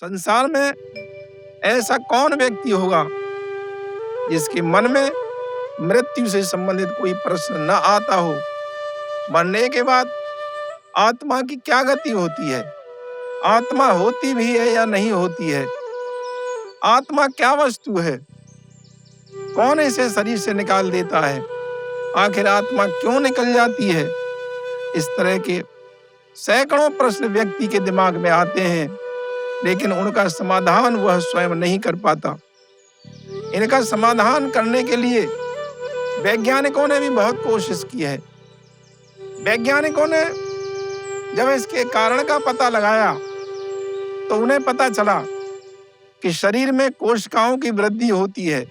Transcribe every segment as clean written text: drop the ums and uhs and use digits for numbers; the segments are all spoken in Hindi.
संसार में ऐसा कौन व्यक्ति होगा जिसके मन में मृत्यु से संबंधित कोई प्रश्न न आता हो? मरने के बाद आत्मा की क्या गति होती है? आत्मा होती भी है या नहीं होती है? आत्मा क्या वस्तु है? कौन इसे शरीर से निकाल देता है? आखिर आत्मा क्यों निकल जाती है? इस तरह के सैकड़ों प्रश्न व्यक्ति के दिमाग में आते हैं, लेकिन उनका समाधान वह स्वयं नहीं कर पाता। इनका समाधान करने के लिए वैज्ञानिकों ने भी बहुत कोशिश की है। वैज्ञानिकों ने जब इसके कारण का पता लगाया तो उन्हें पता चला कि शरीर में कोशिकाओं की वृद्धि होती है।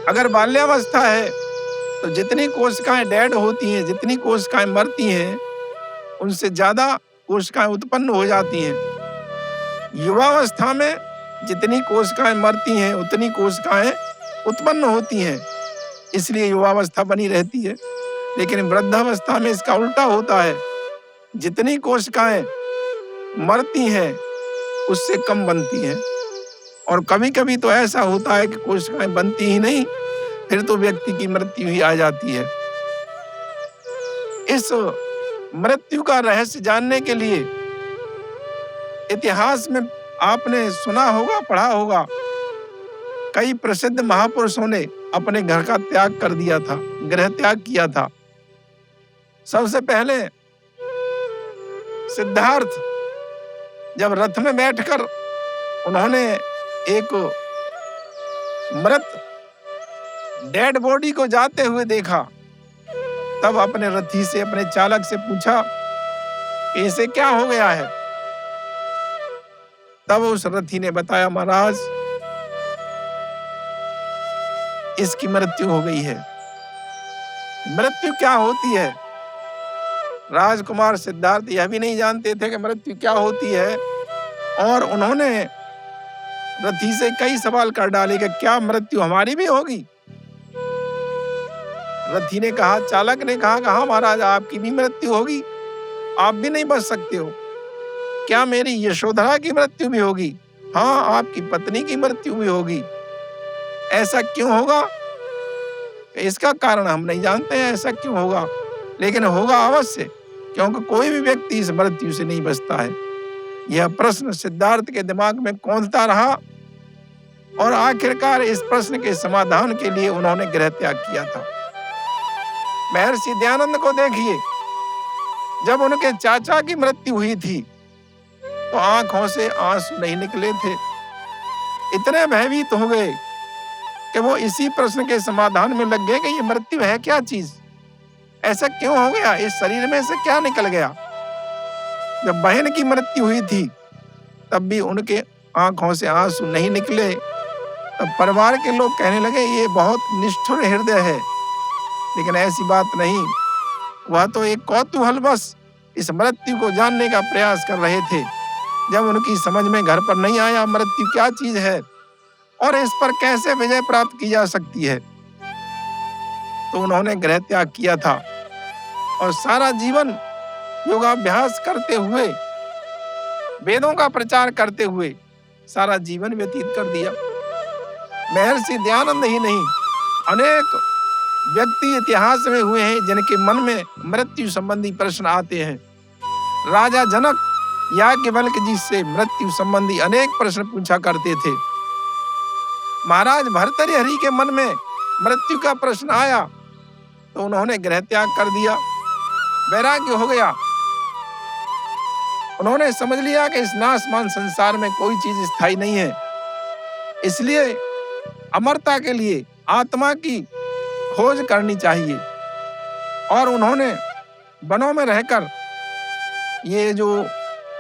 अगर बाल्यावस्था है तो जितनी कोशिकाएं डेड होती हैं, जितनी कोशिकाएं मरती हैं, उनसे ज्यादा कोशिकाएं उत्पन्न हो जाती हैं। युवावस्था में जितनी कोशिकाएं मरती हैं उतनी कोशिकाएं उत्पन्न होती हैं, इसलिए युवावस्था बनी रहती है। लेकिन वृद्धावस्था में इसका उल्टा होता है, जितनी कोशिकाएं मरती हैं उससे कम बनती हैं। और कभी कभी तो ऐसा होता है कि कोशिकाएं बनती ही नहीं, फिर तो व्यक्ति की मृत्यु ही आ जाती है। इस मृत्यु का रहस्य जानने के लिए इतिहास में आपने सुना होगा, पढ़ा होगा, कई प्रसिद्ध महापुरुषों ने अपने घर का त्याग कर दिया था, गृह त्याग किया था। सबसे पहले सिद्धार्थ जब रथ में बैठकर उन्होंने एक मृत डेड बॉडी को जाते हुए देखा, तब अपने रथी से, अपने चालक से पूछा कि इसे क्या हो गया है? तब उस रथी ने बताया, महाराज इसकी मृत्यु हो गई है। मृत्यु क्या होती है? राजकुमार सिद्धार्थ यह भी नहीं जानते थे कि मृत्यु क्या होती है, और उन्होंने रथी से कई सवाल कर डाले कि क्या मृत्यु हमारी भी होगी? रथी ने कहा, चालक ने कहा कि हाँ महाराज, आपकी भी मृत्यु होगी, आप भी नहीं बच सकते हो। क्या मेरी यशोधरा की मृत्यु भी होगी? हाँ, आपकी पत्नी की मृत्यु भी होगी। ऐसा क्यों होगा? इसका कारण हम नहीं जानते हैं ऐसा क्यों होगा, लेकिन होगा अवश्य, क्योंकि कोई भी व्यक्ति इस मृत्यु से नहीं बचता है। यह प्रश्न सिद्धार्थ के दिमाग में कौंधता रहा और आखिरकार इस प्रश्न के समाधान के लिए उन्होंने गृह त्याग किया था। महर्षि दयानंद को देखिए, जब उनके चाचा की मृत्यु हुई थी तो आंखों से आंसू नहीं निकले थे। इतने भयभीत हो गए कि वो इसी प्रश्न के समाधान में लग गए कि ये मृत्यु है क्या चीज, ऐसा क्यों हो गया, इस शरीर में से क्या निकल गया। जब बहन की मृत्यु हुई थी तब भी उनके आंखों से आंसू नहीं निकले। तब परिवार के लोग कहने लगे, ये बहुत निष्ठुर हृदय है। लेकिन ऐसी बात नहीं, वह तो एक कौतूहलवश इस मृत्यु को जानने का प्रयास कर रहे थे। जब उनकी समझ में घर पर नहीं आया मृत्यु क्या चीज है और इस पर कैसे विजय प्राप्त की जा सकती है, तो उन्होंने गृह त्याग किया था और सारा जीवन योगाभ्यास करते हुए, वेदों का प्रचार करते हुए सारा जीवन व्यतीत कर दिया। महर्षि दयानंद ही नहीं, अनेक व्यक्ति इतिहास में हुए हैं जिनके मन में मृत्यु संबंधी प्रश्न आते हैं। राजा जनक याज्ञवल्क्य जी से मृत्यु संबंधी अनेक प्रश्न पूछा करते थे। महाराज भर्तृहरि के मन में मृत्यु का प्रश्न आया तो उन्होंने गृह त्याग कर दिया, वैराग्य हो गया। उन्होंने समझ लिया कि इस नाशमान संसार में कोई चीज स्थायी नहीं है, इसलिए अमरता के लिए आत्मा की खोज करनी चाहिए। और उन्होंने वनों में रहकर ये जो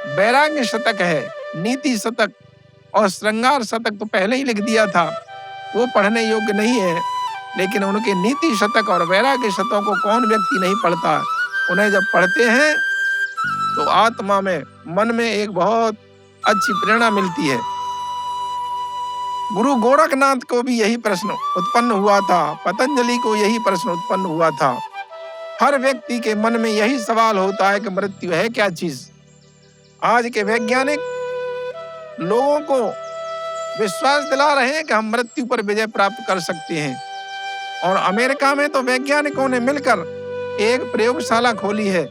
वैराग्य शतक है, नीति शतक और श्रृंगार शतक तो पहले ही लिख दिया था, वो पढ़ने योग्य नहीं है, लेकिन उनके नीति शतक और वैराग्य शतकों को कौन व्यक्ति नहीं पढ़ता। उन्हें जब पढ़ते हैं तो आत्मा में, मन में एक बहुत अच्छी प्रेरणा मिलती है। गुरु गोरखनाथ को भी यही प्रश्न उत्पन्न हुआ था, पतंजलि को यही प्रश्न उत्पन्न हुआ था। हर व्यक्ति के मन में यही सवाल होता है कि मृत्यु है क्या चीज। आज के वैज्ञानिक लोगों को विश्वास दिला रहे हैं कि हम मृत्यु पर विजय प्राप्त कर सकते हैं। और अमेरिका में तो वैज्ञानिकों ने मिलकर एक प्रयोगशाला खोली है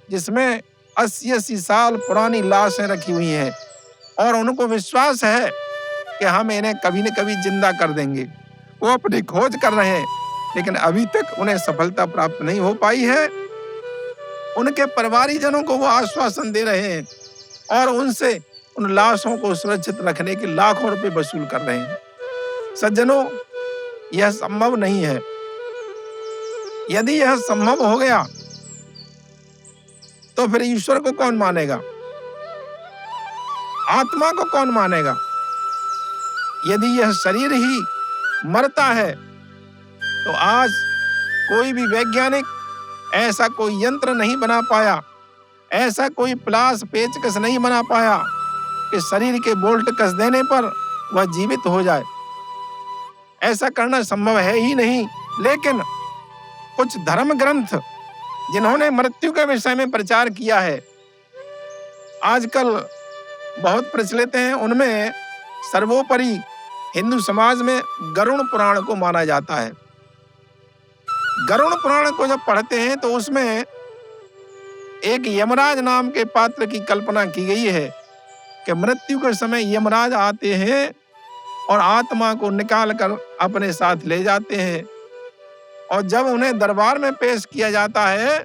जिसमें 80-80 साल पुरानी लाशें रखी हुई हैं और उनको विश्वास है कि हम इन्हें कभी न कभी जिंदा कर देंगे। वो अपनी खोज कर रहे हैं, लेकिन अभी तक उन्हें सफलता प्राप्त नहीं हो पाई है। उनके परिवारीजनों को वो आश्वासन दे रहे हैं और उनसे उन लाशों को सुरक्षित रखने के लाखों रुपए वसूल कर रहे हैं। सज्जनों, यह संभव नहीं है। यदि यह संभव हो गया तो फिर ईश्वर को कौन मानेगा? आत्मा को कौन मानेगा? यदि यह शरीर ही मरता है तो आज कोई भी वैज्ञानिक ऐसा कोई यंत्र नहीं बना पाया, ऐसा कोई प्लास पेचकस नहीं बना पाया कि शरीर के बोल्ट कस देने पर वह जीवित हो जाए। ऐसा करना संभव है ही नहीं। लेकिन कुछ धर्म ग्रंथ जिन्होंने मृत्यु के विषय में प्रचार किया है, आजकल बहुत प्रचलित हैं। उनमें सर्वोपरि हिंदू समाज में गरुड़ पुराण को माना जाता है। गरुड़ पुराण को जब पढ़ते हैं तो उसमें एक यमराज नाम के पात्र की कल्पना की गई है कि मृत्यु के समय यमराज आते हैं और आत्मा को निकाल कर अपने साथ ले जाते हैं। और जब उन्हें दरबार में पेश किया जाता है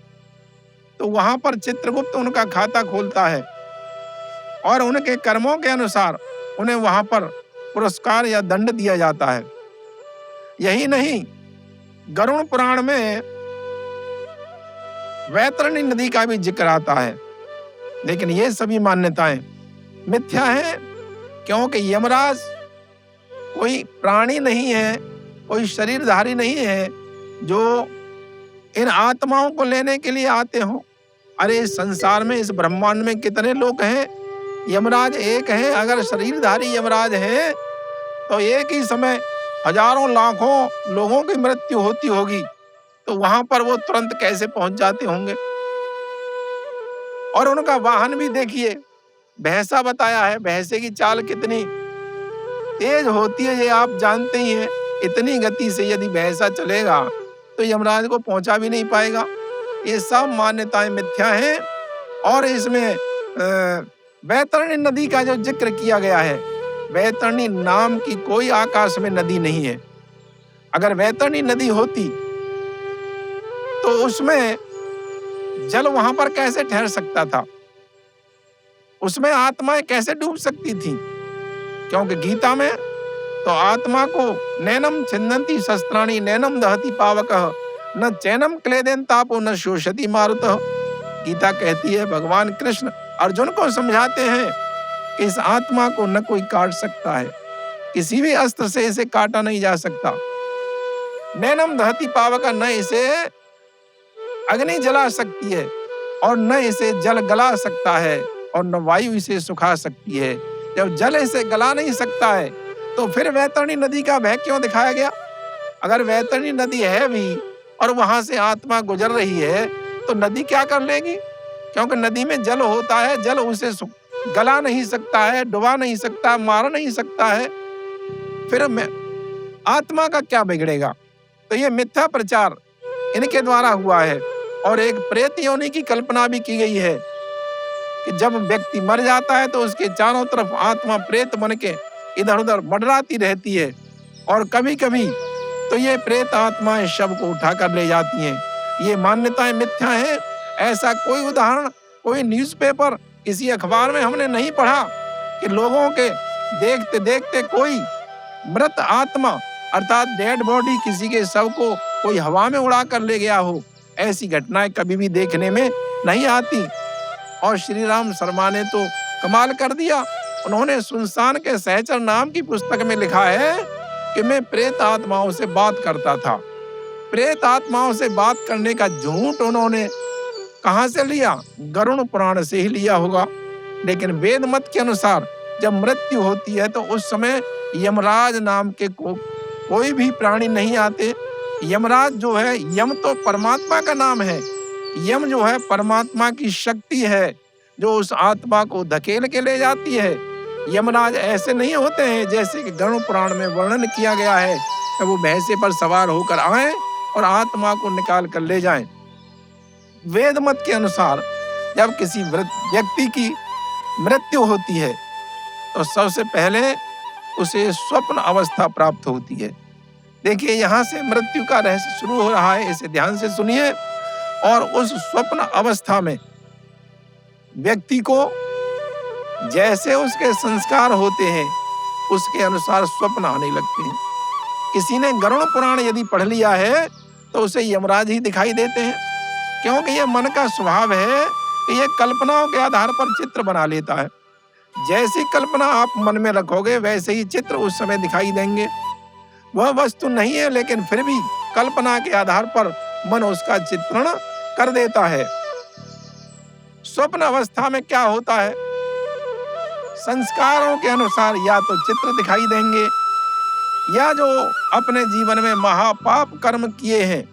तो वहां पर चित्रगुप्त उनका खाता खोलता है और उनके कर्मों के अनुसार उन्हें वहां पर पुरस्कार या दंड दिया जाता है। यही नहीं, गरुड़ पुराण में वैतरणी नदी का भी जिक्र आता है। लेकिन ये सभी मान्यताएं मिथ्या हैं, क्योंकि यमराज कोई प्राणी नहीं है, कोई शरीरधारी नहीं है जो इन आत्माओं को लेने के लिए आते हो। अरे इस संसार में, इस ब्रह्मांड में कितने लोग हैं? यमराज एक है। अगर शरीरधारी यमराज है तो एक ही समय हजारों लाखों लोगों की मृत्यु होती होगी, तो वहां पर वो तुरंत कैसे पहुंच जाते होंगे? और उनका वाहन भी देखिए, भैंसा बताया है। भैंसे की चाल कितनी तेज होती है ये आप जानते ही हैं। इतनी गति से यदि भैंसा चलेगा तो यमराज को पहुंचा भी नहीं पाएगा। ये सब मान्यताएं मिथ्या हैं। और इसमें वैतरणी नदी का जो जिक्र किया गया है, वैतरणी नाम की कोई आकाश में नदी नहीं है। अगर वैतरणी नदी होती तो उसमें जल वहां पर कैसे ठहर सकता था? उसमें आत्माएं कैसे डूब सकती थी? क्योंकि गीता में तो आत्मा को नैनम छिन्दन्ति शस्त्राणि नैनम दहति पावकः न चैनम क्लेदेन तापो न शोषति मारुतः। गीता कहती है, भगवान कृष्ण अर्जुन को समझाते हैं कि इस आत्मा को न कोई काट सकता है, किसी भी अस्त्र से इसे काटा नहीं जा सकता। नैनम दहति पावकः, न इसे अग्नि जला सकती है और न इसे जल गला सकता है और न वायु इसे सुखा सकती है। जब जल इसे गला नहीं सकता है तो फिर वैतरणी नदी का भय क्यों दिखाया गया? अगर वैतरणी नदी है भी और वहां से आत्मा गुजर रही है तो नदी क्या कर लेगी? क्योंकि नदी में जल होता है, जल उसे गला नहीं सकता है, डुबा नहीं सकता, मार नहीं सकता है। फिर आत्मा का क्या बिगड़ेगा? तो ये मिथ्या प्रचार इनके द्वारा हुआ है। और एक प्रेत योनि की कल्पना भी की गई है कि जब व्यक्ति मर जाता है तो उसके चारों तरफ आत्मा प्रेत बन के इधर उधर मंडराती रहती है और कभी कभी तो ये प्रेत आत्माएं शव को उठाकर ले जाती हैं। ये मान्यताएं मिथ्या हैं। ऐसा कोई उदाहरण कोई न्यूज़पेपर, किसी अखबार में हमने नहीं पढ़ा कि लोगों के देखते देखते कोई मृत आत्मा अर्थात डेड बॉडी, किसी के शव को कोई हवा में उड़ा कर ले गया हो। ऐसी घटनाएं कभी भी देखने में नहीं आती। और श्री राम शर्मा ने तो कमाल कर दिया। उन्होंने सुनसान के सहचर नाम की पुस्तक में लिखा है कि मैं प्रेत आत्माओं से बात करता था। प्रेत आत्माओं से बात करने का झूठ उन्होंने कहां से लिया? गरुड़ पुराण से ही लिया होगा। लेकिन वेद मत के अनुसार जब मृत्यु होती है तो उस समय यमराज नाम के कोई भी प्राणी नहीं आते। यमराज जो है, यम तो परमात्मा का नाम है। यम जो है परमात्मा की शक्ति है जो उस आत्मा को धकेल के ले जाती है। यमराज ऐसे नहीं होते हैं जैसे कि गरुड़ पुराण में वर्णन किया गया है कि वो भैंसे पर सवार होकर आए और आत्मा को निकाल कर ले जाएं। वेद मत के अनुसार जब किसी व्यक्ति की मृत्यु होती है तो सबसे पहले उसे स्वप्न अवस्था प्राप्त होती है। देखिए, यहाँ से मृत्यु का रहस्य शुरू हो रहा है, इसे ध्यान से सुनिए। और उस स्वप्न अवस्था में व्यक्ति को जैसे उसके संस्कार होते हैं उसके अनुसार स्वप्न आने लगते हैं। किसी ने गरुड़ पुराण यदि पढ़ लिया है तो उसे यमराज ही दिखाई देते हैं, क्योंकि ये मन का स्वभाव है कि ये कल्पनाओं के आधार पर चित्र बना लेता है। जैसी कल्पना आप मन में रखोगे वैसे ही चित्र उस समय दिखाई देंगे। वह वस्तु नहीं है, लेकिन फिर भी कल्पना के आधार पर मन उसका चित्रण कर देता है। स्वप्न अवस्था में क्या होता है? संस्कारों के अनुसार या तो चित्र दिखाई देंगे या जो अपने जीवन में महापाप कर्म किए हैं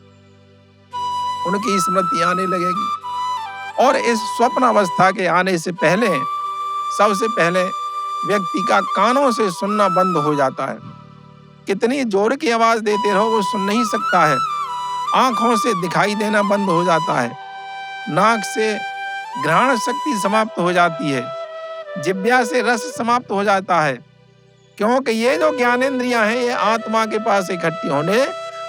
उनकी स्मृति आने लगेगी। और इस स्वप्न अवस्था के आने से पहले सबसे पहले व्यक्ति का कानों से सुनना बंद हो जाता है। कितनी जोर की आवाज देते रहो वो सुन नहीं सकता है। आंखों से दिखाई देना बंद हो जाता है। नाक से घ्राण शक्ति समाप्त हो जाती है। जिह्वा से रस समाप्त हो जाता है, क्योंकि ये जो ज्ञानेंद्रियां हैं ये आत्मा के पास इकट्ठी होने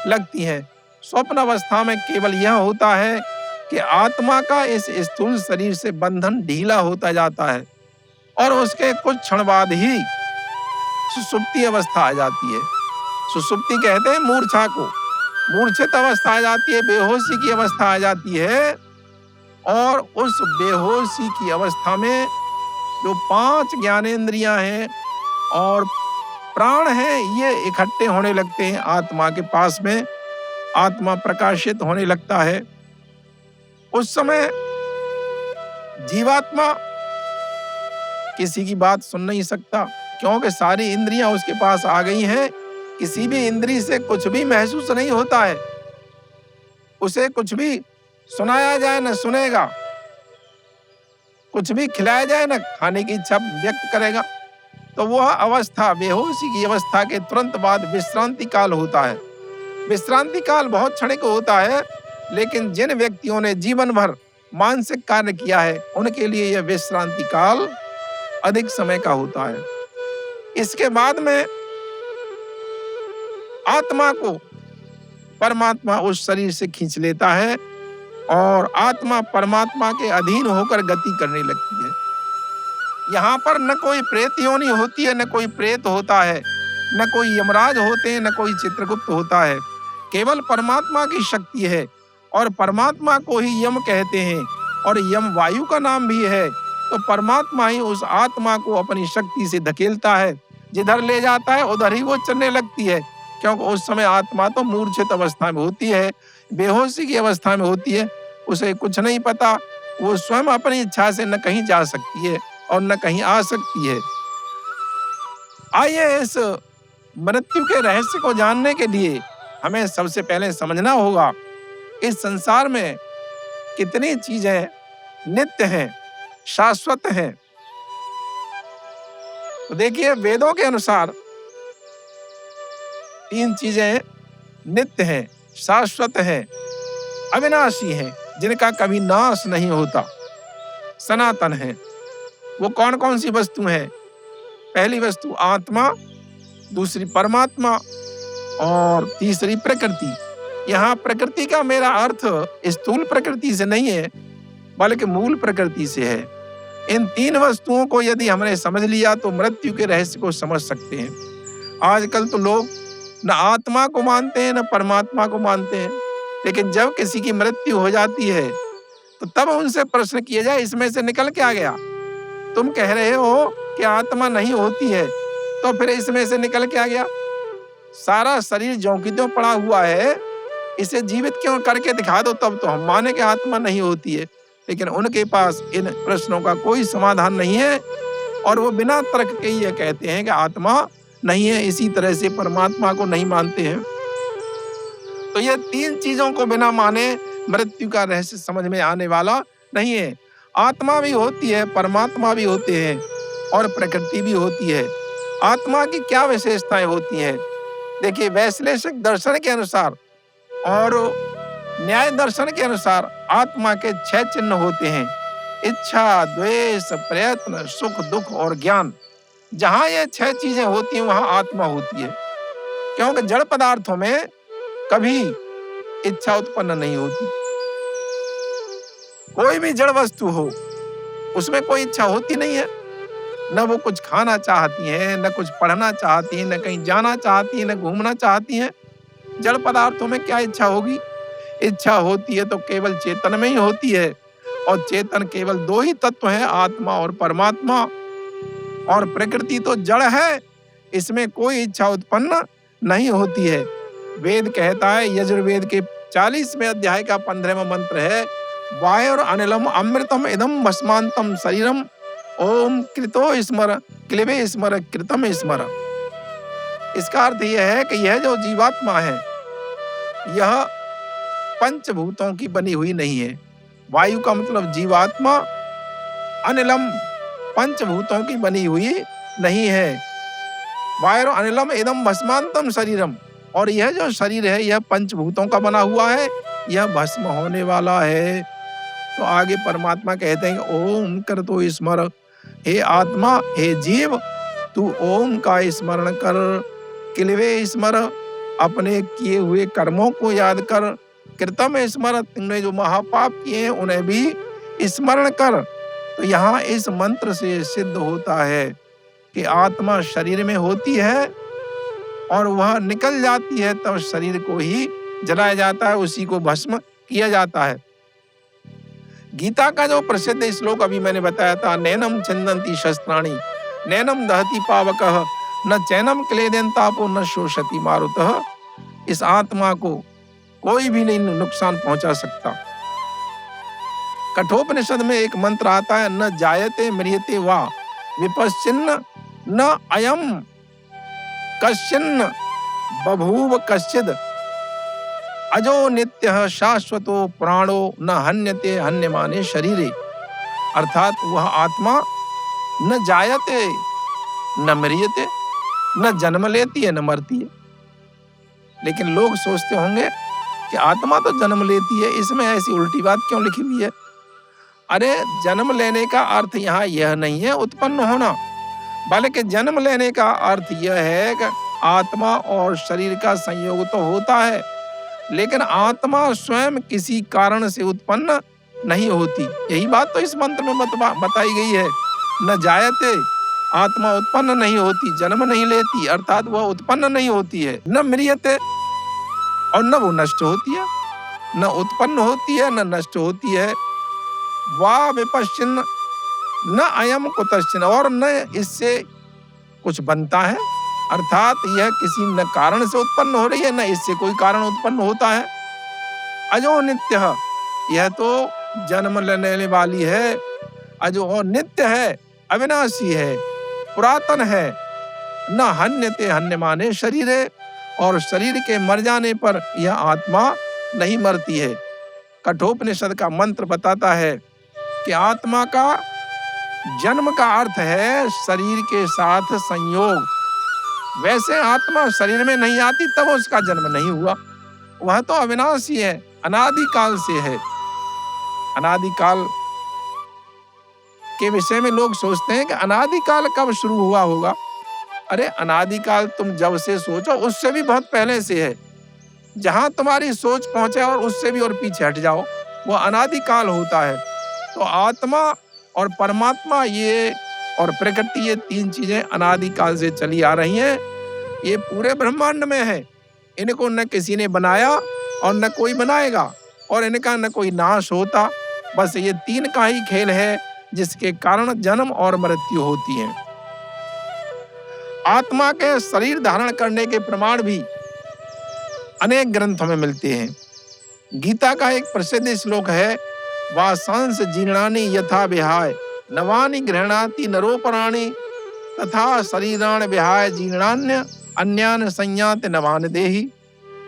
लगती हैं। स्वप्न अवस्था में केवल यह होता है कि आत्मा का इस स्थूल शरीर से बंधन ढीला होता जाता है और उसके कुछ क्षण बाद ही सुषुप्ति अवस्था आ जाती है। सुषुप्ति कहते हैं मूर्छा को। मूर्छित अवस्था आ जाती है, बेहोशी की अवस्था आ जाती है। और उस बेहोशी की अवस्था में जो 5 ज्ञानेंद्रियां हैं और प्राण हैं ये इकट्ठे होने लगते हैं आत्मा के पास में। आत्मा प्रकाशित होने लगता है। उस समय जीवात्मा किसी की बात सुन नहीं सकता, क्योंकि सारी इंद्रियां उसके पास आ गई हैं। किसी भी इंद्री से कुछ भी महसूस नहीं होता है। उसे कुछ भी सुनाया जाए न सुनेगा, कुछ भी खिलाया जाए न खाने की इच्छा व्यक्त करेगा। तो वह अवस्था, बेहोशी की अवस्था के तुरंत बाद विश्रांति काल होता है। विश्रांति काल बहुत क्षणिक होता है, लेकिन जिन व्यक्तियों ने जीवन भर मानसिक कार्य किया है उनके लिए यह विश्रांति काल अधिक समय का होता है। इसके बाद में आत्मा को परमात्मा उस शरीर से खींच लेता है और आत्मा परमात्मा के अधीन होकर गति करने लगती है। यहाँ पर न कोई प्रेत योनि होती है, न कोई प्रेत होता है, न कोई यमराज होते हैं, न कोई चित्रगुप्त होता है। केवल परमात्मा की शक्ति है और परमात्मा को ही यम कहते हैं और यम वायु का नाम भी है। तो परमात्मा ही उस आत्मा को अपनी शक्ति से धकेलता है, जिधर ले जाता है उधर ही वो चलने लगती है, क्योंकि उस समय आत्मा तो मूर्छित अवस्था में होती है, बेहोशी की अवस्था में होती है। उसे कुछ नहीं पता, वो स्वयं अपनी इच्छा से न कहीं जा सकती है और न कहीं आ सकती है। आइए, इस मृत्यु के रहस्य को जानने के लिए हमें सबसे पहले समझना होगा इस संसार में कितनी चीजें नित्य हैं, शाश्वत हैं। तो देखिए, वेदों के अनुसार 3 चीजें नित्य हैं, शाश्वत हैं, अविनाशी हैं, जिनका कभी नाश नहीं होता, सनातन है। वो कौन कौन सी वस्तु हैं? पहली वस्तु आत्मा, दूसरी परमात्मा और तीसरी प्रकृति। यहाँ प्रकृति का मेरा अर्थ स्थूल प्रकृति से नहीं है, बल्कि मूल प्रकृति से है। इन 3 वस्तुओं को यदि हमने समझ लिया तो मृत्यु के रहस्य को समझ सकते हैं। आजकल तो लोग न आत्मा को मानते हैं न परमात्मा को मानते हैं, लेकिन जब किसी की मृत्यु हो जाती है तो तब उनसे प्रश्न किया जाए, इसमें से निकल क्या गया? तुम कह रहे हो कि आत्मा नहीं होती है, तो फिर इसमें से निकल क्या गया? सारा शरीर ज्यों की त्यों पड़ा हुआ है, इसे जीवित क्यों करके दिखा दो, तब तो हम माने कि आत्मा नहीं होती है। लेकिन उनके पास इन प्रश्नों का कोई समाधान नहीं है और वो बिना तर्क के ये कहते हैं कि आत्मा नहीं है। इसी तरह से परमात्मा को नहीं मानते हैं। तो ये 3 चीजों को बिना माने मृत्यु का रहस्य समझ में आने वाला नहीं है। आत्मा भी होती है, परमात्मा भी होते हैं और प्रकृति भी होती है। आत्मा की क्या विशेषताएं होती हैं? देखिए, वैश्लेषिक दर्शन के अनुसार और न्याय दर्शन के अनुसार आत्मा के 6 चिन्ह होते हैं: इच्छा, द्वेष, प्रयत्न, सुख, दुख और ज्ञान। जहां ये 6 चीजें होती हैं वहां आत्मा होती है, क्योंकि जड़ पदार्थों में कभी इच्छा उत्पन्न नहीं होती। कोई भी जड़ वस्तु हो उसमें कोई इच्छा होती नहीं है। न वो कुछ खाना चाहती है, न कुछ पढ़ना चाहती है, न कहीं जाना चाहती है, न घूमना चाहती है। जड़ पदार्थों में क्या इच्छा होगी? इच्छा होती है तो केवल चेतन में ही होती है, और चेतन केवल 2 ही तत्व हैं, आत्मा और परमात्मा। और प्रकृति तो जड़ है, इसमें कोई इच्छा उत्पन्न नहीं होती है। वेद कहता है, यजुर्वेद के 40वें अध्याय का 15वां मंत्र है, वायुर अनिलम अमृतम इदम भस्मांतम शरीरम ओम कृतो स्मर क्लिबे स्मर कृतम स्मर। इसका अर्थ यह है कि यह जो जीवात्मा है यह पंचभूतों की बनी हुई नहीं है। वायु का मतलब जीवात्मा, अनिलम पंचभूतों की बनी हुई नहीं है। वायुर अनिलम इदम भस्मांतम शरीरम, और यह जो शरीर है यह पंचभूतों का बना हुआ है, यह भस्म होने वाला है। तो आगे परमात्मा कहते हैं ओम कर तो स्मर, हे आत्मा, हे जीव, तू ओम का स्मरण कर, किलवे स्मर, अपने किए हुए कर्मों को याद कर, कृतम स्मर, तुमने जो महापाप किए हैं उन्हें भी स्मरण कर। तो यहाँ इस मंत्र से सिद्ध होता है कि आत्मा शरीर में होती है और वह निकल जाती है तब शरीर को ही जलाया जाता है, उसी को भस्म किया जाता है। गीता का जो प्रसिद्ध श्लोक अभी मैंने बताया था, नैनम छिन्दन्ति शस्त्राणि नैनम दहति पावकः न चैनम क्लेदयन् तापो न शोषति मारुतः, इस आत्मा को कोई भी नहीं नुकसान पहुंचा सकता। कठोपनिषद में एक मंत्र आता है, न जायते म्रियते वा विपश्चिन्न न अयम कश्चिन्न बभूव कश्चिद अजो नित्यः शाश्वतो प्राणो न हन्यते हन्यमाने शरीरे। अर्थात वह आत्मा न जायते न मरियते, न जन्म लेती है न मरती है। लेकिन लोग सोचते होंगे कि आत्मा तो जन्म लेती है, इसमें ऐसी उल्टी बात क्यों लिखी हुई है? अरे, जन्म लेने का अर्थ यहाँ यह नहीं है उत्पन्न होना, बल्कि जन्म लेने का अर्थ यह है कि आत्मा और शरीर का संयोग तो होता है, लेकिन आत्मा स्वयं किसी कारण से उत्पन्न नहीं होती। यही बात तो इस मंत्र में बताई गई है। न जायते, आत्मा उत्पन्न नहीं होती, जन्म नहीं लेती, अर्थात वह उत्पन्न नहीं होती है। न म्रियते, और न वो नष्ट होती है, न उत्पन्न होती है न नष्ट होती है। वा विपश्चिन्न न अयम कुतश्चिन, और न इससे कुछ बनता है, अर्थात यह किसी न कारण से उत्पन्न हो रही है, न इससे कोई कारण उत्पन्न होता है। अजो नित्य, यह तो जन्म लेने वाली है, अजो और नित्य है, अविनाशी है, पुरातन है। न हन्यते हन्यमाने शरीरे, और शरीर के मर जाने पर यह आत्मा नहीं मरती है। कठोपनिषद का मंत्र बताता है कि आत्मा का जन्म का अर्थ है शरीर के साथ संयोग। वैसे आत्मा शरीर में नहीं आती तब उसका जन्म नहीं हुआ, वह तो अविनाशी है, अनादिकाल से है। अनादिकाल के विषय में लोग सोचते हैं कि अनादिकाल कब शुरू हुआ होगा। अरे, अनादिकाल तुम जब से सोचो उससे भी बहुत पहले से है। जहां तुम्हारी सोच पहुंचे और उससे भी और पीछे हट जाओ, वो अनादिकाल होता है। तो आत्मा और परमात्मा ये और प्रकृति, ये 3 चीजें अनादिकाल से चली आ रही हैं। ये पूरे ब्रह्मांड में है। इनको न किसी ने बनाया और न कोई बनाएगा, और इनका न कोई नाश होता। बस ये 3 का ही खेल है जिसके कारण जन्म और मृत्यु होती है। आत्मा के शरीर धारण करने के प्रमाण भी अनेक ग्रंथों में मिलते हैं। गीता का एक प्रसिद्ध श्लोक है, वासांस जीर्णानि यथा विहाय नवानि गृह्णाति नरोपराणि तथा शरीराण विहाय जीर्णान्य अन्यान संयाति नवान देहि।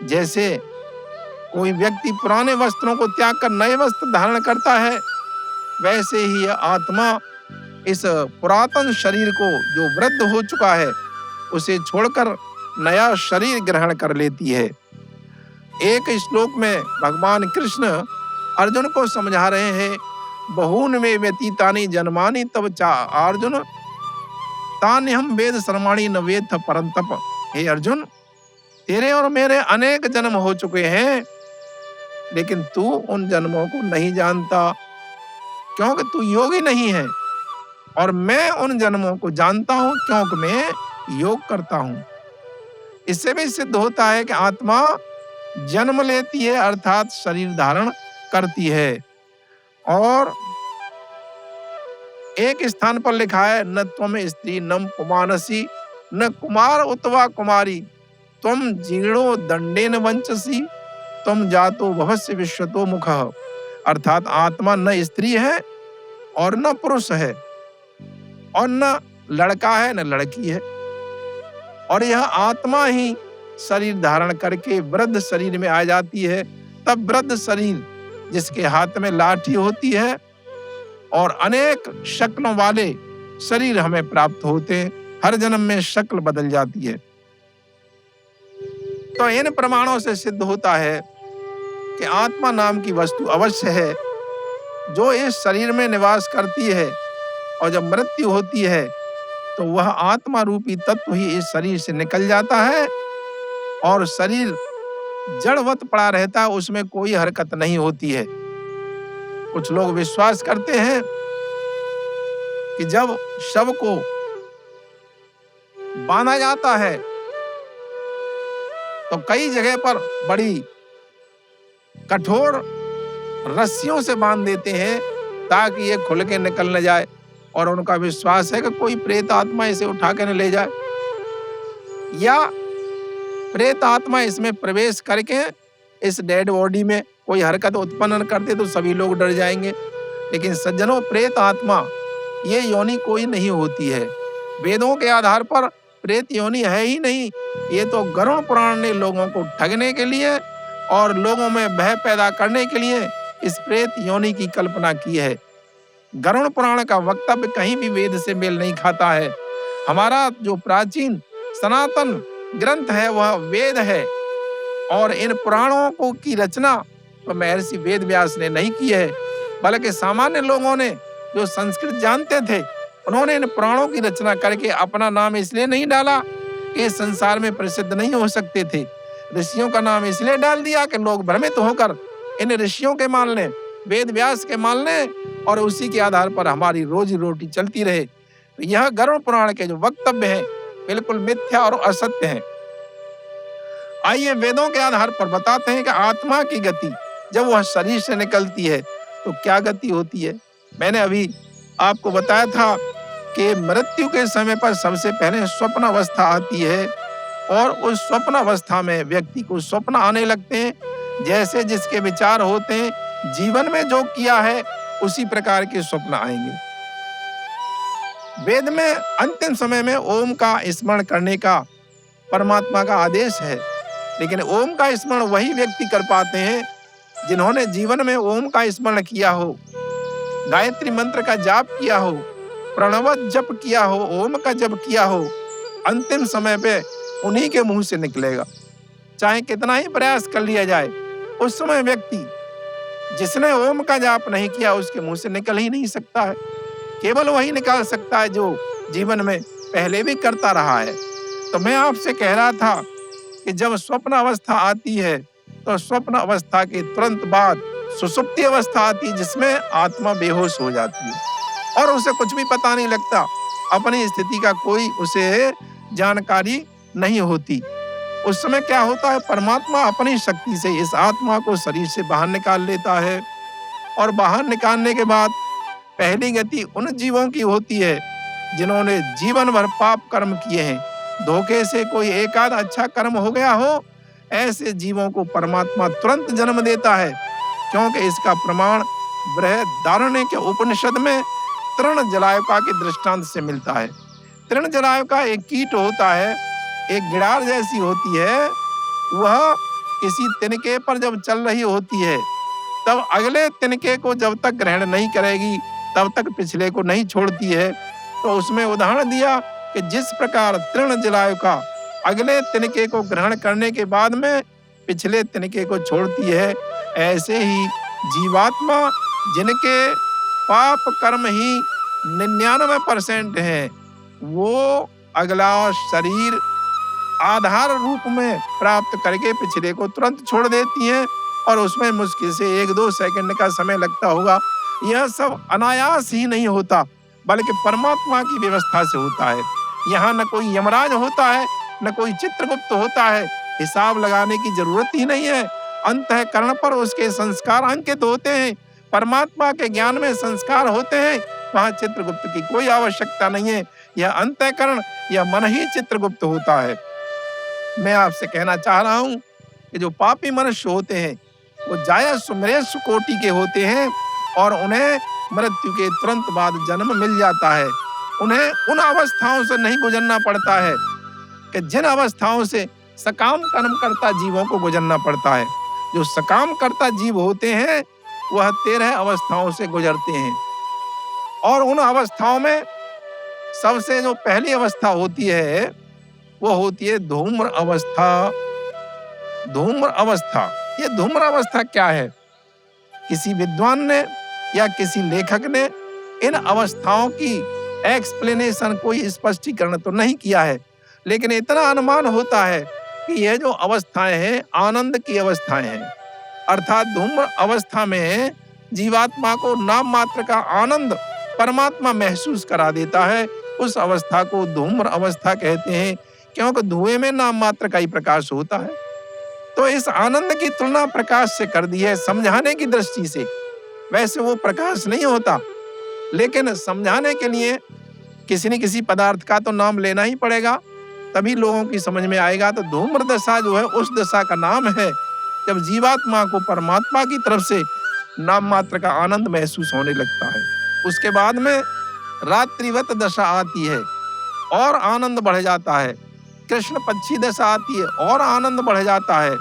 जैसे कोई व्यक्ति पुराने वस्त्रों को त्याग कर नए वस्त्र धारण करता है, वैसे ही यह आत्मा इस पुरातन शरीर को जो वृद्ध हो चुका है उसे छोड़कर नया शरीर ग्रहण कर लेती है। एक श्लोक में भगवान कृष्ण अर्जुन को समझा रहे हैं, बहून में व्यतीतानि जन्मानि तब चा अर्जुन तान्यहम वेद सर्वाणि न वेत्थ परंतप। हे अर्जुन, तेरे और मेरे अनेक जन्म हो चुके हैं, लेकिन तू उन जन्मों को नहीं जानता, क्योंकि तू योगी नहीं है। और मैं उन जन्मों को जानता हूं, क्योंकि मैं योग करता हूं। इससे भी सिद्ध होता है कि आत्मा जन्म लेती है, अर्थात शरीर धारण करती है। और एक स्थान पर लिखा है, न त्वम स्त्री न पुमानसी न कुमार उतवा कुमारी त्वम जीर्णो दंडेन वंचसी त्वम जातो भवस्य विश्वतो मुखः। अर्थात आत्मा न स्त्री है और न पुरुष है और न लड़का है न लड़की है, और यह आत्मा ही शरीर धारण करके वृद्ध शरीर में आ जाती है। तब वृद्ध शरीर जिसके हाथ में लाठी होती है और अनेक शक्लों वाले शरीर हमें प्राप्त होते हैं, हर जन्म में शक्ल बदल जाती है। तो इन प्रमाणों से सिद्ध होता है कि आत्मा नाम की वस्तु अवश्य है, जो इस शरीर में निवास करती है, और जब मृत्यु होती है तो वह आत्मा रूपी तत्व ही इस शरीर से निकल जाता है और शरीर जड़वत पड़ा रहता है, उसमें कोई हरकत नहीं होती है। कुछ लोग विश्वास करते हैं कि जब शव को बांधा जाता है तो कई जगह पर बड़ी कठोर रस्सियों से बांध देते हैं ताकि ये खुल के निकल न जाए, और उनका विश्वास है कि कोई प्रेत आत्मा इसे उठा के न ले जाए, या प्रेत आत्मा इसमें प्रवेश करके इस डेड बॉडी में कोई हरकत उत्पन्न कर दे तो सभी लोग डर जाएंगे। लेकिन सज्जनों, प्रेत आत्मा ये योनि कोई नहीं होती है। वेदों के आधार पर प्रेत योनि है ही नहीं। ये तो गरुड़ पुराण ने लोगों को ठगने के लिए और लोगों में भय पैदा करने के लिए इस प्रेत योनि की कल्पना की है। गरुड़ पुराण का वक्तव्य कहीं भी वेद से मेल नहीं खाता है। हमारा जो प्राचीन सनातन ग्रंथ है वह वेद है, और इन पुराणों को की रचना तो महर्षि वेद व्यास ने नहीं की है, बल्कि सामान्य लोगों ने जो संस्कृत जानते थे उन्होंने इन पुराणों की रचना करके अपना नाम इसलिए नहीं डाला कि इस संसार में प्रसिद्ध नहीं हो सकते थे। ऋषियों का नाम इसलिए डाल दिया कि लोग भ्रमित होकर इन ऋषियों के मान लें, वेद व्यास के मान लें, और उसी के आधार पर हमारी रोजी रोटी चलती रहे। तो यह गरुड़ पुराण के जो वक्तव्य हैं बिल्कुल मिथ्या और असत्य हैं। आइए वेदों के आधार पर बताते हैं कि आत्मा की गति जब वह शरीर से निकलती है तो क्या गति होती है। मैंने अभी आपको बताया था कि मृत्यु के समय पर सबसे पहले स्वप्न अवस्था आती है, और उस स्वप्न अवस्था में व्यक्ति को स्वप्न आने लगते हैं। जैसे जिसके विचार होते हैं, जीवन में जो किया है उसी प्रकार के स्वप्न आएंगे। वेद में अंतिम समय में ओम का स्मरण करने का परमात्मा का आदेश है, लेकिन ओम का स्मरण वही व्यक्ति कर पाते हैं जिन्होंने जीवन में ओम का स्मरण किया हो, गायत्री मंत्र का जाप किया हो, प्रणव जप किया हो, ओम का जप किया हो। अंतिम समय पे उन्हीं के मुंह से निकलेगा, चाहे कितना ही प्रयास कर लिया जाए। उस समय व्यक्ति जिसने ओम का जाप नहीं किया उसके मुंह से निकल ही नहीं सकता है। केवल वही निकाल सकता है जो जीवन में पहले भी करता रहा है। तो मैं आपसे कह रहा था कि जब स्वप्न अवस्था आती है तो स्वप्न अवस्था के तुरंत बाद सुषुप्ति अवस्था आती है, जिसमें आत्मा बेहोश हो जाती है और उसे कुछ भी पता नहीं लगता, अपनी स्थिति का कोई उसे जानकारी नहीं होती। उस समय क्या होता है, परमात्मा अपनी शक्ति से इस आत्मा को शरीर से बाहर निकाल लेता है, और बाहर निकालने के बाद पहली गति उन जीवों की होती है जिन्होंने जीवन भर पाप कर्म किए हैं। धोखे से कोई एक आध अच्छा कर्म हो गया हो, ऐसे जीवों को परमात्मा तुरंत जन्म देता है, क्योंकि इसका प्रमाण बृहदारण्य के उपनिषद में तृण जलायुका के दृष्टांत से मिलता है। तृण जलायुका एक कीट होता है, एक गिडार जैसी होती है। वह किसी तिनके पर जब चल रही होती है तब अगले तिनके को जब तक ग्रहण नहीं करेगी तब तक पिछले को नहीं छोड़ती है। तो उसमें उदाहरण दिया कि जिस प्रकार तृण जलायु का अगले तिनके को ग्रहण करने के बाद में पिछले तिनके को छोड़ती है, ऐसे ही जीवात्मा जिनके पाप कर्म ही 99% है, वो अगला शरीर आधार रूप में प्राप्त करके पिछले को तुरंत छोड़ देती हैं और उसमें मुश्किल से 1-2 सेकंड का समय लगता होगा। यह सब अनायास ही नहीं होता, बल्कि परमात्मा की व्यवस्था से होता है। यहाँ न कोई यमराज होता है, न कोई चित्रगुप्त होता है, हिसाब लगाने की जरूरत ही नहीं है। अंतःकरण पर उसके संस्कार अंकित होते हैं, परमात्मा के ज्ञान में संस्कार होते हैं, वहां चित्रगुप्त की कोई आवश्यकता नहीं है। यह अंतःकरण, यह मन ही चित्रगुप्त होता है। मैं आपसे कहना चाह रहा हूं कि जो पापी मनुष्य होते हैं वो जायस मृष कोटि के होते हैं और उन्हें मृत्यु के तुरंत बाद जन्म मिल जाता है। उन्हें उन अवस्थाओं से नहीं गुजरना पड़ता है कि जिन अवस्थाओं से सकाम कर्म करता जीवों को गुजरना पड़ता है। जो सकाम करता जीव होते हैं वह 13 अवस्थाओं से गुजरते हैं और उन अवस्थाओं में सबसे जो पहली अवस्था होती है वो होती है धूम्र अवस्था। धूम्र अवस्था, ये धूम्र अवस्था क्या है? किसी विद्वान ने या किसी लेखक ने इन अवस्थाओं की एक्सप्लेनेशन, कोई स्पष्टीकरण तो नहीं किया है, लेकिन इतना अनुमान होता है कि यह जो अवस्थाएं हैं आनंद की अवस्थाएं हैं। अर्थात धूम्र अवस्था में जीवात्मा को नाम मात्र का आनंद परमात्मा महसूस करा देता है। उस अवस्था को धूम्र अवस्था कहते हैं, क्योंकि धुएं में नाम मात्र का ही प्रकाश होता है। तो इस आनंद की तुलना प्रकाश से कर दी है समझाने की दृष्टि से। वैसे वो प्रकाश नहीं होता, लेकिन समझाने के लिए किसी न किसी पदार्थ का तो नाम लेना ही पड़ेगा, तभी लोगों की समझ में आएगा। तो धूम्र दशा जो है उस दशा का नाम है जब जीवात्मा को परमात्मा की तरफ से नाम मात्र का आनंद महसूस होने लगता है। उसके बाद में रात्रिवत दशा आती है और आनंद बढ़ जाता है। कृष्ण पक्षी दशा आती है और आनंद बढ़ जाता है।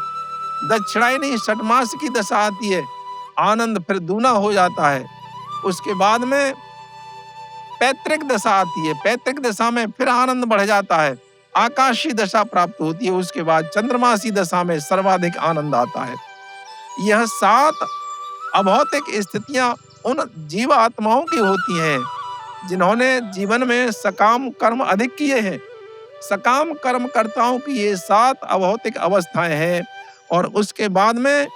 दक्षिणायनी षटमास की दशा आती है, आनंद फिर दूना हो जाता है। उसके बाद में पैतृक दशा आती है, पैतृक दशा में फिर आनंद बढ़ जाता है, आकाशीय दशा प्राप्त होती है। उसके बाद चंद्रमासी दशा में सर्वाधिक आनंद आता है। यह 7 अभौतिक स्थितियां उन जीव आत्माओं की होती हैं जिन्होंने जीवन में सकाम कर्म अधिक किए हैं। सकाम कर्म कर्ताओं की ये 7 अभौतिक अवस्थाएं हैं और उसके बाद में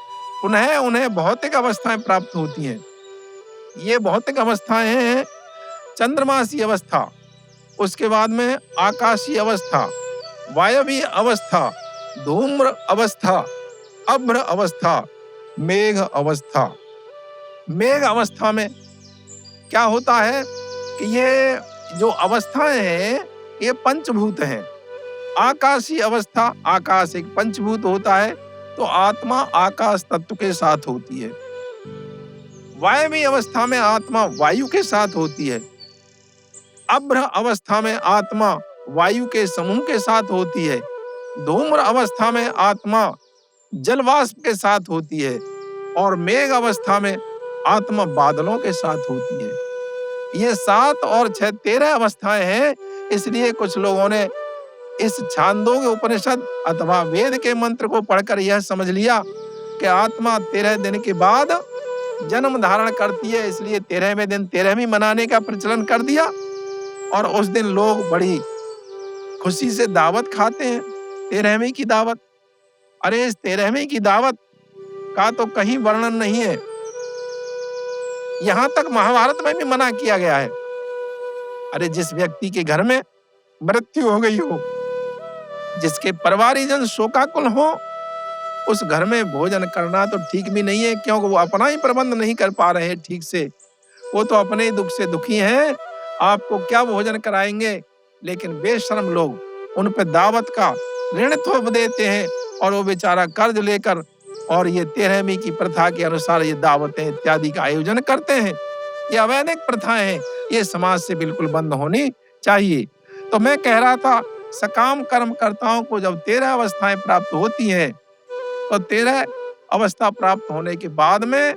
पुनः उन्हें भौतिक अवस्थाएं प्राप्त होती हैं। ये भौतिक अवस्थाएं हैं चंद्रमासी अवस्था, उसके बाद में आकाशीय अवस्था, वायवीय अवस्था, धूम्र अवस्था, अभ्र अवस्था, मेघ अवस्था। मेघ अवस्था में क्या होता है कि ये जो अवस्थाएं हैं ये पंचभूत हैं। आकाशीय अवस्था, आकाश एक पंचभूत होता है, तो आत्मा आकाश तत्व के साथ होती है। वायवीय अवस्था में आत्मा वायु के साथ होती है। अभ्र अवस्था में आत्मा वायु के समूह के साथ होती है। धूम्र अवस्था में आत्मा जलवाष्प के साथ होती है और मेघ अवस्था में आत्मा बादलों के साथ होती है। ये 7 और 6 13 अवस्थाएं हैं। इसलिए कुछ लोगों ने इस छांदोग्य उपनिषद अथवा वेद के मंत्र को पढ़कर यह समझ लिया कि आत्मा 13 दिन के बाद जन्म धारण करती है, इसलिए 13वें दिन 13वीं मनाने का प्रचलन कर दिया और उस दिन लोग बड़ी खुशी से दावत खाते हैं, 13वीं की दावत। अरे इस 13वीं की दावत का तो कहीं वर्णन नहीं है। यहां तक महाभारत में भी मना किया गया है। अरे जिस व्यक्ति के घर में मृत्यु हो गई हो, जिसके परिवारजन शोकाकुल हो, उस घर में भोजन करना तो ठीक भी नहीं है, क्योंकि वो अपना ही प्रबंध नहीं कर पा रहे हैं ठीक से। वो तो अपने ही दुख से दुखी हैं, आपको क्या भोजन कराएंगे। लेकिन बेशर्म लोग उन पे दावत का ऋण थोप देते हैं और वो बेचारा कर्ज लेकर और ये 13वीं की प्रथा के अनुसार ये दावतें इत्यादि का आयोजन करते हैं। ये अवैधिक प्रथाएं हैं, ये समाज से बिल्कुल बंद होनी चाहिए। तो मैं कह रहा था सकाम कर्म कर्ताओं को जब 13 अवस्थाएं प्राप्त होती हैं, तो 13 अवस्था प्राप्त होने के बाद में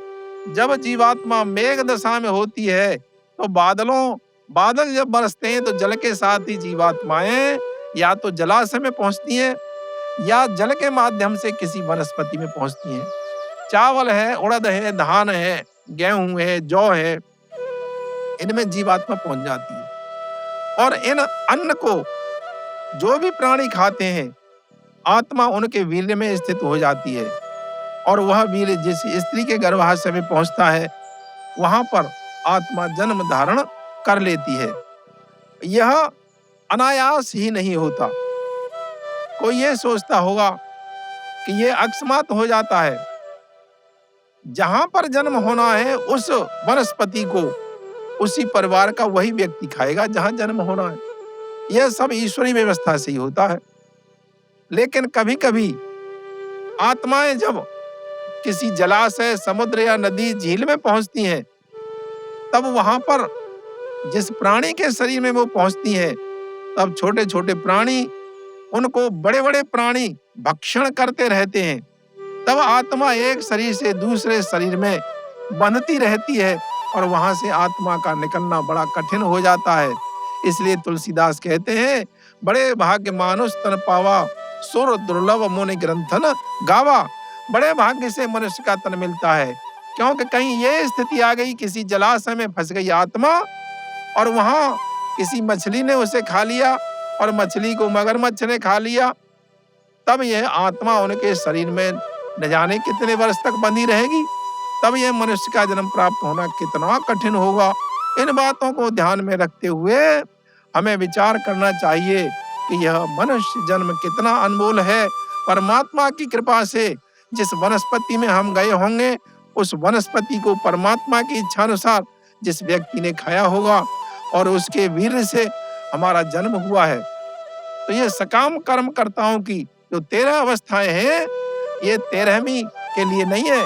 जब जीवात्मा मेघ दशा में होती है, तो बादल जब बरसते हैं तो जल के साथ ही जीवात्माएं या तो जलाशय में पहुंचती हैं या जल के माध्यम से किसी वनस्पति में पहुंचती हैं। चावल है, उड़द है, धान है, गेहूं है, जौ है, इनमें जीवात्मा पहुंच जाती है। और इन अन्न को जो भी प्राणी खाते हैं, आत्मा उनके वीर्य में स्थित हो जाती है और वह वीर्य जिस स्त्री के गर्भाशय में पहुंचता है, वहां पर आत्मा जन्म धारण कर लेती है। यह अनायास ही नहीं होता। कोई ये सोचता होगा कि ये अकस्मात हो जाता है। जहां पर जन्म होना है उस वनस्पति को उसी परिवार का वही व्यक्ति खाएगा जहां जन्म होना है। यह सब ईश्वरी व्यवस्था से ही होता है। लेकिन कभी कभी आत्माएं जब किसी जलाशय, समुद्र या नदी, झील में पहुंचती हैं, तब वहां पर जिस प्राणी के शरीर में वो पहुंचती हैं, तब छोटे छोटे प्राणी उनको बड़े बड़े प्राणी भक्षण करते रहते हैं। तब आत्मा एक शरीर से दूसरे शरीर में बंधती रहती है और वहां से आत्मा का निकलना बड़ा कठिन हो जाता है। इसलिए तुलसीदास कहते हैं, बड़े भाग्य मानुष तन पावा, सुर दुर्लभ मुनि ग्रंथन गावा। बड़े भाग्य से मनुष्य का तन मिलता है, क्योंकि कहीं ये स्थिति आ गई, किसी जलाशय में फंस गई आत्मा और वहां किसी मछली ने उसे खा लिया और मछली को मगरमच्छ ने खा लिया, तब यह आत्मा उनके शरीर में न जाने कितने वर्ष तक बंधी रहेगी। तब यह मनुष्य का जन्म प्राप्त होना कितना कठिन होगा। इन बातों को ध्यान में रखते हुए हमें विचार करना चाहिए कि यह मनुष्य जन्म कितना अनमोल है। परमात्मा की कृपा से जिस वनस्पति में हम गए होंगे, उस वनस्पति को परमात्मा की इच्छा अनुसार जिस व्यक्ति ने खाया होगा और उसके वीर्य से हमारा जन्म हुआ है। तो ये सकाम कर्म कर्ताओं की जो 13 अवस्थाएं हैं, ये 13वीं के लिए नहीं है,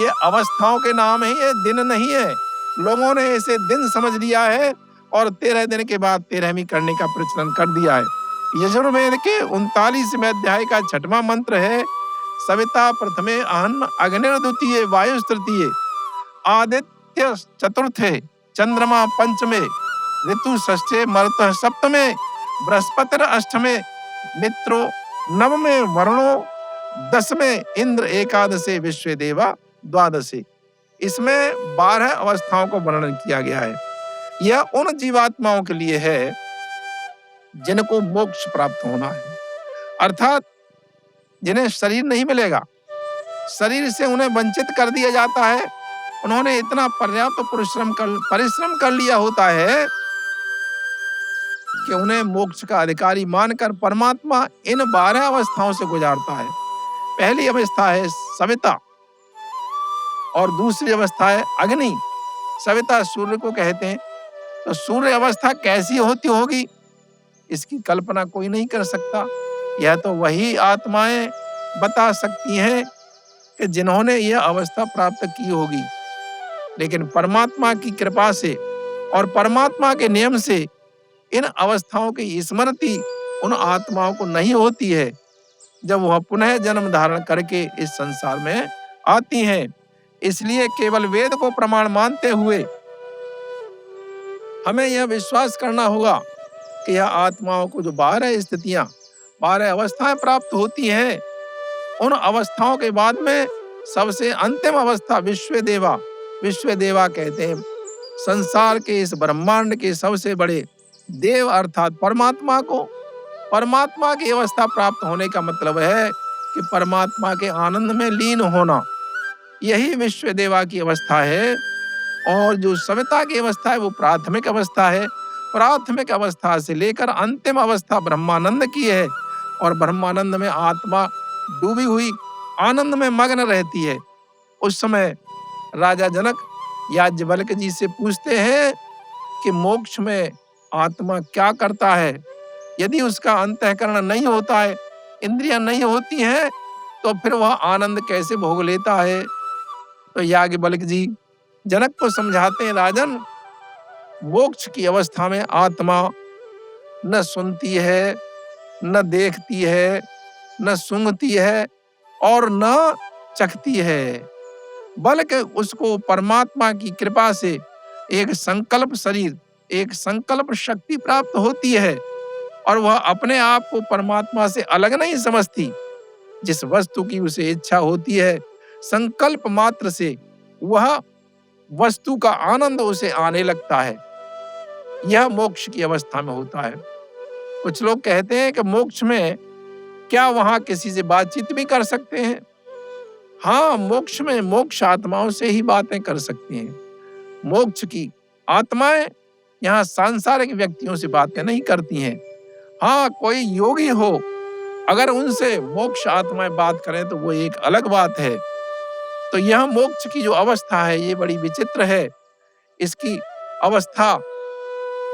ये अवस्थाओं के नाम है, ये दिन नहीं है। लोगों ने इसे दिन समझ लिया है और 13 दिन के बाद 13वीं करने का प्रचलन कर दिया है। यजुर्वेद के 39वें अध्याय का 6वां मंत्र है, सविता प्रथमे अहन्न अग्निर्द्वितीये वायु तृतीये आदित्य चतुर्थे चंद्रमा पंचमे ऋतु षष्ठे मरुतः सप्तमे बृहस्पतिर अष्टमे मित्रो नवमे वरुणो दसवें इंद्र एकादशे विश्व देवा द्वादशे। इसमें 12 अवस्थाओं को वर्णन किया गया है। यह उन जीवात्माओं के लिए है जिनको मोक्ष प्राप्त होना है, अर्थात जिन्हें शरीर नहीं मिलेगा, शरीर से उन्हें वंचित कर दिया जाता है। उन्होंने इतना पर्याप्त परिश्रम कर लिया होता है कि उन्हें मोक्ष का अधिकारी मानकर परमात्मा इन 12 अवस्थाओं से गुजारता है। पहली अवस्था है सविता और दूसरी अवस्था है अग्नि। सविता सूर्य को कहते हैं। तो सूर्य अवस्था कैसी होती होगी, इसकी कल्पना कोई नहीं कर सकता। यह तो वही आत्माएं बता सकती हैं कि जिन्होंने यह अवस्था प्राप्त की होगी। लेकिन परमात्मा की कृपा से और परमात्मा के नियम से इन अवस्थाओं की स्मृति उन आत्माओं को नहीं होती है जब वह पुनः जन्म धारण करके इस संसार में आती हैं। इसलिए केवल वेद को प्रमाण मानते हुए हमें यह विश्वास करना होगा कि यह आत्माओं को जो 12 स्थितियां, 12 अवस्थाएं प्राप्त होती हैं, उन अवस्थाओं के बाद में सबसे अंतिम अवस्था विश्व देवा कहते हैं। संसार के इस ब्रह्मांड के सबसे बड़े देव अर्थात परमात्मा की अवस्था प्राप्त होने का मतलब है कि परमात्मा के आनंद में लीन होना, यही विश्व देवा की अवस्था है। और जो सविता की अवस्था है वो प्राथमिक अवस्था है। प्राथमिक अवस्था से लेकर अंतिम अवस्था ब्रह्मानंद की है और ब्रह्मानंद में आत्मा डूबी हुई आनंद में मग्न रहती है। उस समय राजा जनक याज्ञवल्क्य जी से पूछते हैं कि मोक्ष में आत्मा क्या करता है। यदि उसका अंतःकरण नहीं होता है, इंद्रियां नहीं होती हैं, तो फिर वह आनंद कैसे भोग लेता है। तो याज्ञवल्क्य जी जनक को समझाते हैं, राजन, मोक्ष की अवस्था में आत्मा न सुनती है, न देखती है, न सूंघती है और न चखती है, बल्कि उसको परमात्मा की कृपा से एक संकल्प शरीर, एक संकल्प शक्ति प्राप्त होती है और वह अपने आप को परमात्मा से अलग नहीं समझती। जिस वस्तु की उसे इच्छा होती है, संकल्प मात्र से वह वस्तु का आनंद उसे आने लगता है। यह मोक्ष की अवस्था में होता है। कुछ लोग कहते हैं कि मोक्ष में क्या वहां किसी से बातचीत भी कर सकते हैं? हाँ, मोक्ष में मोक्ष आत्माओं से ही बातें कर सकती हैं। मोक्ष की आत्माएं यहाँ सांसारिक व्यक्तियों से बातें नहीं करती हैं। हाँ, कोई योगी हो, अगर उनसे मोक्ष आत्माएं बात करें तो वो एक अलग बात है। तो यह मोक्ष की जो अवस्था है ये बड़ी विचित्र है। इसकी अवस्था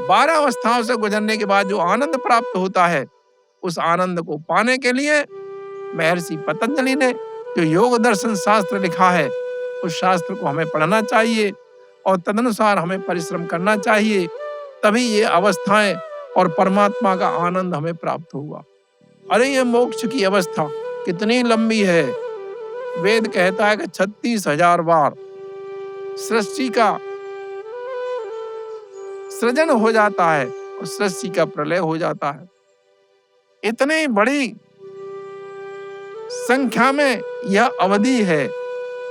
12 अवस्थाओं से गुजरने के बाद जो आनंद प्राप्त होता है, उस आनंद को पाने के लिए महर्षि पतंजलि ने जो योग दर्शन शास्त्र लिखा है, उस शास्त्र को हमें पढ़ना चाहिए और तदनुसार हमें परिश्रम करना चाहिए। तभी ये अवस्थाएं और परमात्मा का आनंद हमें प्राप्त होगा। अरे ये मोक्ष की अवस्था कितनी लंबी है। वेद कहता है कि 36,000 बार सृष्टि का सृजन हो जाता है और सृष्टि का प्रलय हो जाता है। इतनी बड़ी संख्या में यह अवधि है।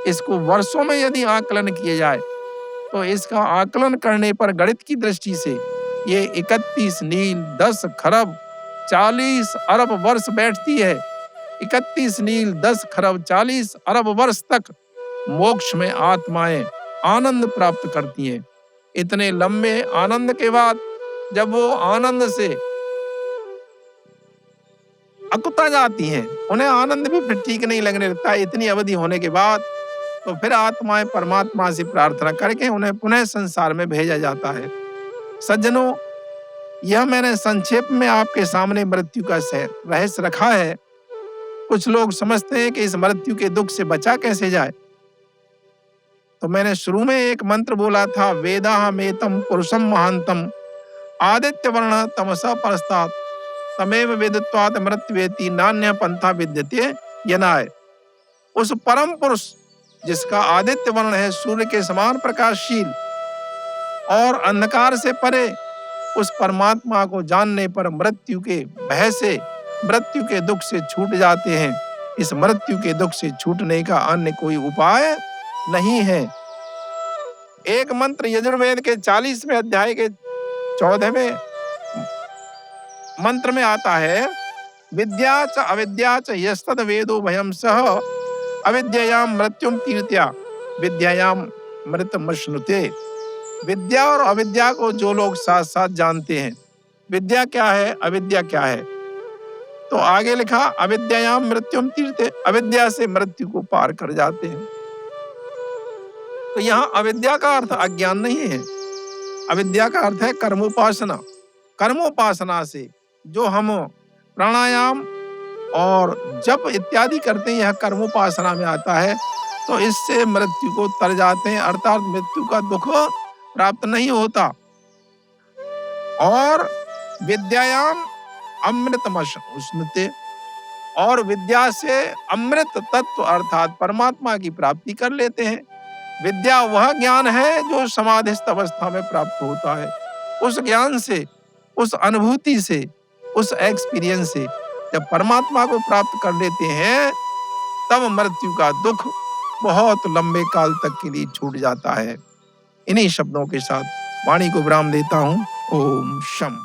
इसको वर्षों में यदि आकलन किया जाए तो इसका आकलन करने पर गणित की दृष्टि से ये 31 नील 10 खरब 40 अरब वर्ष बैठती है। 31 नील 10 खरब 40 अरब वर्ष तक मोक्ष में आत्माएं आनंद प्राप्त करती हैं। इतने लंबे आनंद के बाद जब वो आनंद से अकुता जाती हैं, उन्हें आनंद भी फिर ठीक नहीं लगने लगता है। इतनी अवधि होने के बाद तो फिर आत्माएं परमात्मा से प्रार्थना करके उन्हें पुनः संसार में भेजा जाता है। सज्जनों, यह मैंने संक्षेप में आपके सामने मृत्यु का रहस्य रखा है। कुछ लोग समझते हैं कि इस मृत्यु के दुख से बचा कैसे जाए। तो मैंने शुरू में एक मंत्र बोला था, वेदाहमेतम पुरुषम महांतम आदित्य वर्ण तमसा परस्तात् तमेव वेदत्वात् मृत्युवेति नान्य पंथा विद्यते यनाय। उस परम पुरुष जिसका आदित्य वर्ण है, सूर्य के समान प्रकाशशील और अंधकार से परे, उस परमात्मा को जानने पर मृत्यु के भय से, मृत्यु के दुख से छूट जाते हैं। इस मृत्यु के दुख से छूटने का अन्य कोई उपाय नहीं है। एक मंत्र यजुर्वेद के 40वें अध्याय के 14वें मंत्र में आता है, विद्या च अविद्या च यस्तद वेदो भयम सह अविद्यायाम मृत्युम कीर्त्या विद्यायाम मृतमश्नुते। विद्या और अविद्या को जो लोग साथ साथ जानते हैं, विद्या क्या है, अविद्या क्या है, तो आगे लिखा अविद्यायाम मृत्युम तीर्थे, अविद्या से मृत्यु को पार कर जाते हैं। तो यहाँ अविद्या का अर्थ अज्ञान नहीं है। अविद्या का अर्थ है कर्मोपासना। कर्मोपासना से जो हम प्राणायाम और जप इत्यादि करते हैं, यह कर्मोपासना में आता है। तो इससे मृत्यु को तर जाते हैं, अर्थात मृत्यु का दुख प्राप्त नहीं होता। और विद्यायाम अमृतमश्नुते, और विद्या से अमृत तत्व अर्थात परमात्मा की प्राप्ति कर लेते हैं। विद्या वह ज्ञान है जो समाधिस्थ अवस्था में प्राप्त होता है। उस ज्ञान से, उस अनुभूति से, उस एक्सपीरियंस से जब परमात्मा को प्राप्त कर लेते हैं, तब मृत्यु का दुख बहुत लंबे काल तक के लिए छूट जाता है। इन्हीं शब्दों के साथ वाणी को विराम देता हूँ। ओम शम।